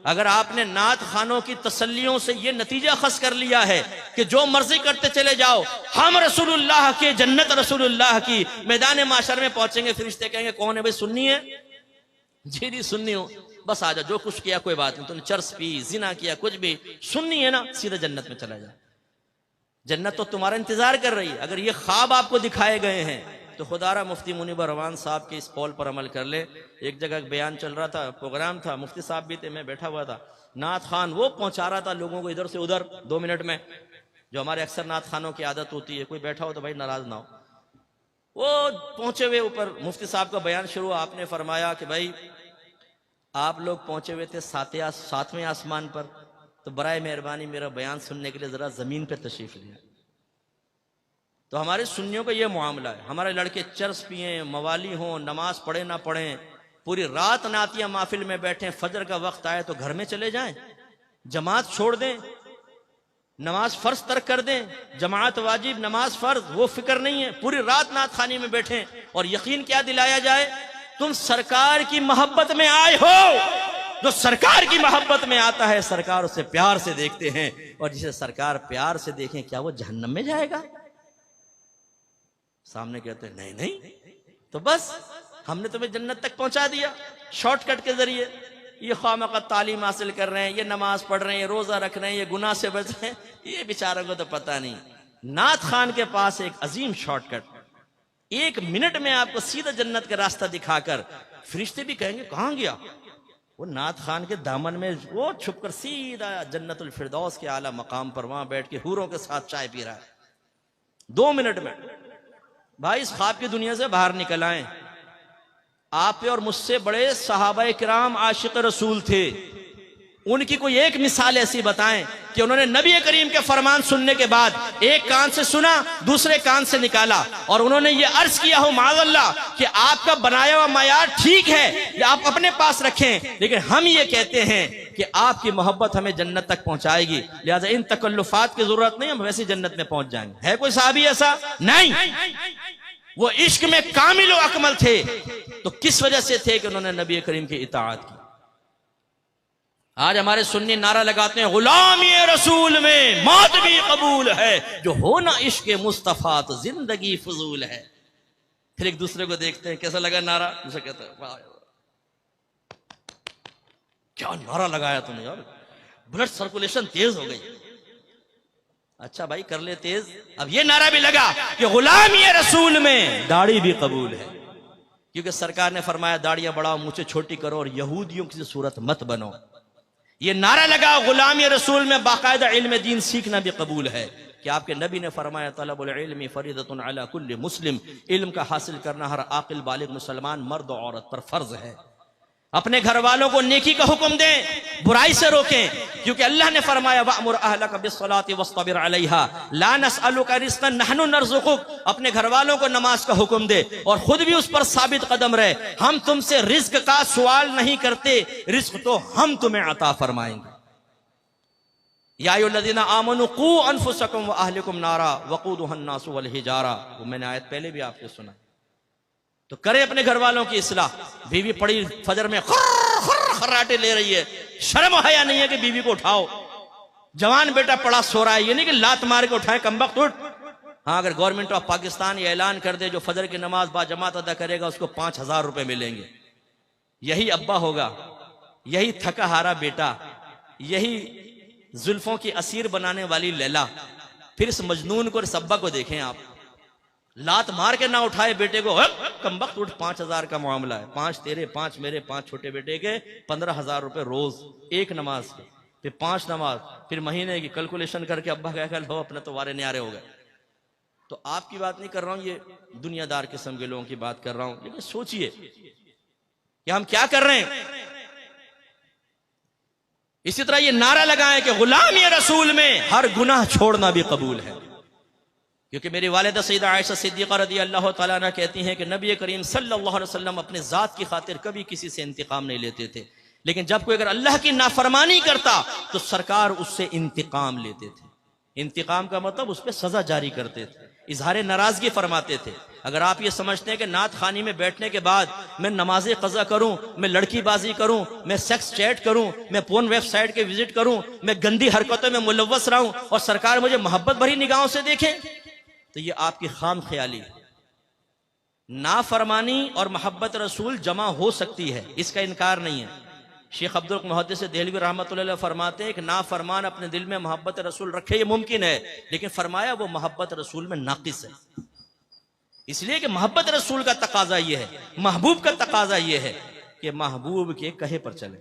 अगर आपने नात खानों की तसल्लियों से ये नतीजा खस कर लिया है कि जो मर्जी करते चले जाओ, हम रसूलुल्लाह के, जन्नत रसूलुल्लाह की, मैदान माशर में पहुंचेंगे, फरिश्ते कहेंगे कौन है भाई, सुन्नी है? जी नहीं सुन्नी हो, बस आ जाओ, जो कुछ किया कोई बात नहीं, तुमने चर्स पी, जिना किया, कुछ भी, सुन्नी है ना, सीधा जन्नत में चला जाओ, जन्नत तो तुम्हारा इंतजार कर रही है। अगर ये ख्वाब आपको दिखाए गए हैं तो खुदारा मुफ्ती मुनीबर रवान साहब के इस कौल पर अमल कर ले। एक जगह बयान चल रहा था, प्रोग्राम था, मुफ्ती साहब भी थे, मैं बैठा हुआ था, नात खान वो पहुंचा रहा था लोगों को इधर से उधर 2 मिनट में, जो हमारे अक्सर नात खानों की आदत होती है, कोई बैठा हो तो भाई नाराज ना हो। वो पहुंचे हुए ऊपर मुफ्ती साहब का बयान शुरू, आपने फरमाया कि भाई आप लोग पहुंचे हुए थे 7वें आसमान पर, तो बराए मेहरबानी मेरा बयान सुनने के लिए जरा जमीन पर तशरीफ लिया। तो हमारे सुन्नियों का ये मामला है, हमारे लड़के चर्स पिए, मवाली हों, नमाज पढ़े ना पढ़ें, पूरी रात नातिया महफिल में बैठे, फजर का वक्त आए तो घर में चले जाएं, जमात छोड़ दें, नमाज फर्ज तर्क कर दें, जमात वाजिब नमाज फर्ज, वो फिक्र नहीं है, पूरी रात नात खानी में बैठे, और यकीन क्या दिलाया जाए, तुम सरकार की मोहब्बत में आए हो। जो सरकार की मोहब्बत में आता है सरकार उसे प्यार से देखते हैं, और जिसे सरकार प्यार से देखें क्या वो जहन्नम में जाएगा? सामने कहते हैं नहीं नहीं, तो बस हमने तुम्हें जन्नत तक पहुंचा दिया शॉर्टकट के जरिए। ये ख्वामका तालीम हासिल कर रहे हैं, ये नमाज पढ़ रहे हैं, ये रोजा रख रहे हैं, ये गुनाह से बच रहे हैं, ये बेचारों को तो पता नहीं। नात खान के पास एक अजीम शॉर्टकट, 1 मिनट में आपको सीधा जन्नत का रास्ता दिखाकर, फरिश्ते भी कहेंगे कहां गया वो, नात खान के दामन में वो छुपकर सीधा जन्नतुल फिरदौस के आला मकाम पर वहां बैठ के हूरों के साथ चाय पी रहा है 2 मिनट में। भाई इस ख्वाब की दुनिया से बाहर निकल आए। आप पे और मुझसे बड़े सहाबा किराम आशिक रसूल थे, उनकी कोई एक मिसाल ऐसी बताएं कि उन्होंने नबी करीम के फरमान सुनने के बाद एक कान से सुना, दूसरे कान से निकाला, और उन्होंने ये अर्ज किया हो माज़अल्लाह कि आपका बनाया हुआ मायार ठीक है, या आप अपने पास रखें, लेकिन हम ये कहते हैं कि आपकी मोहब्बत हमें जन्नत तक पहुंचाएगी, लिहाजा इन तकल्लुफात की जरूरत नहीं, हम वैसे जन्नत में पहुंच जाएंगे। है कोई साहबी ऐसा? नहीं। वो इश्क में कामिल व अकमल थे, तो किस वजह से थे कि उन्होंने नबी करीम की इताअत की। आज हमारे सुन्नी नारा लगाते हैं गुलामी रसूल में मौत भी कबूल है, जो होना इश्क मुस्तफा तो जिंदगी फजूल है। फिर एक दूसरे को देखते हैं कैसा लगा नारा, दूसरा कहता है वाह क्या नारा लगाया तुमने यार, ब्लड सर्कुलेशन तेज हो गई। अच्छा भाई कर ले तेज। अब ये नारा भी लगा कि गुलामी रसूल में दाढ़ी भी कबूल है, क्योंकि सरकार ने फरमाया दाढ़ियां बढ़ाओ, मुझे छोटी करो, और यहूदियों की सूरत मत बनो। ये नारा लगा गुलामी रसूल में बाकायदा इल्म दीन सीखना भी कबूल है, कि आपके नबी ने फरमाया तलबुल इल्मी फरीदतुन अला कुल्ली मुस्लिम, इल्म का हासिल करना हर आकिल बालिग मुसलमान मर्द और औरत पर फर्ज है। अपने घर वालों को नेकी का हुक्म दें, बुराई से रोकें, क्योंकि अल्लाह ने फरमाया वअमुर अहलका बिस्सलाति वस्तबिर अलैहा ला नसअलुका रिज़्क़न नहनु नरज़ुकुक। अपने घर वालों को नमाज का हुक्म दे और खुद भी उस पर साबित कदम रहे। हम तुमसे रिज्क का सवाल नहीं करते, रिज्क तो हम तुम्हें अता फरमाएंगे। या अय्युहल्लज़ीना आमनू क़ू अनफुसकुम व अहलिकुम नारा वक़ूदुहा अन्नासु वल हिजारा। वो मैंने आयत पहले भी आपको सुना। तो करें अपने घर वालों की इस्लाह। बीवी पड़ी फजर में खर्राटे ले रही है, शर्म हया नहीं है कि बीवी को उठाओ। जवान बेटा पड़ा सो रहा है, ये नहीं कि लात मार के उठाए कमबख्त उठ। हाँ, अगर गवर्नमेंट ऑफ पाकिस्तान ये ऐलान कर दे जो फजर की नमाज बाजमात अदा करेगा उसको 5000 रुपए मिलेंगे, यही अब्बा होगा, यही थका हारा बेटा, यही जुल्फों की असीर बनाने वाली लैला। फिर इस मजनून को, इस अब्बा को देखें आप, लात मार के ना उठाए बेटे को, कमबख्त उठ, 5000 का मामला है, 5 तेरे 5 मेरे 5 छोटे बेटे के 15,000 रुपए रोज, एक नमाज के, फिर 5 नमाज, फिर महीने की कैलकुलेशन करके अब्बा कह लो अपने तो वारे न्यारे हो गए। तो आपकी बात नहीं कर रहा हूं, ये दुनियादार किस्म के लोगों की बात कर रहा हूं। लेकिन सोचिए कि हम क्या कर रहे हैं। इसी तरह ये नारा लगाएं कि गुलामी रसूल में हर गुनाह छोड़ना भी कबूल है, क्योंकि मेरी वालिदा सैयदा आयशा सिद्दीक़ा रज़ी अल्लाह तआला अन्हा कहती हैं कि नबी करीम सल्लल्लाहु अलैहि वसल्लम अपने ज़ात की खातिर कभी किसी से इंतकाम नहीं लेते थे, लेकिन जब कोई अगर अल्लाह की नाफरमानी करता तो सरकार उससे इंतकाम लेते थे। इंतकाम का मतलब उस पर सजा जारी करते थे। इजहार नाराजगी फरमाते थे। अगर आप ये समझते हैं कि नात खानी में बैठने के बाद मैं नमाज़ें कज़ा करूं, मैं लड़कीबाजी करूं, मैं सेक्स चैट करूं, मैं पोर्न वेबसाइट के विजिट करूं, मैं गंदी हरकतों में मुलव्वस रहूं और सरकार मुझे मोहब्बत भरी निगाहों से देखे, तो ये आपकी खाम ख्याली है। नाफरमानी और मोहब्बत रसूल जमा हो सकती है, इसका इनकार नहीं है। शेख अब्दुल मुहद्दिस देहलवी रहमतुल्लाह अलैह फरमाते हैं कि नाफरमान अपने दिल में मोहब्बत रसूल रखे ये मुमकिन है, लेकिन फरमाया वो मोहब्बत रसूल में नाकिस है। इसलिए कि मोहब्बत रसूल का तकाजा ये है, महबूब का तकाजा ये है कि महबूब के कहे पर चले।